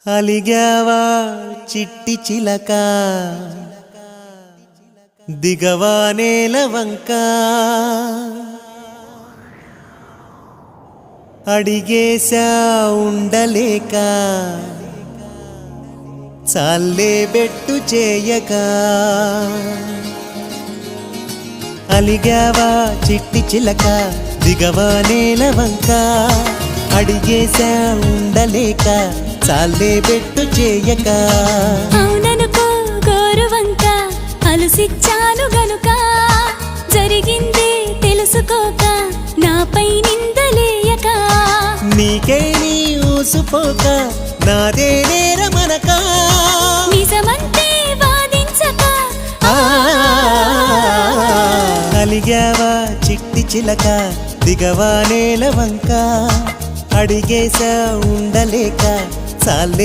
అలిగావా చిట్టి చిలక దిగవా నేల వంక అడిగేశా ఉండలేక చాలే బెట్టు చేయక అలిగావా చిట్టి చిలక దిగవా నేల వంక అడిగేశా ఉండలేక చాలే బెట్టు చేయక అవుననుకో గోరువంక అలసిచ్చాను గనుక జరిగింది తెలుసుకోక నాపై నిందలేయక నీకే నీ ఊసుపోక నాదే నేరమనక నిజమంతే వాదించక అలిగావా చిట్టి చిలక దిగవా నేల వంక అడిగేశా ఉండలేక చాలే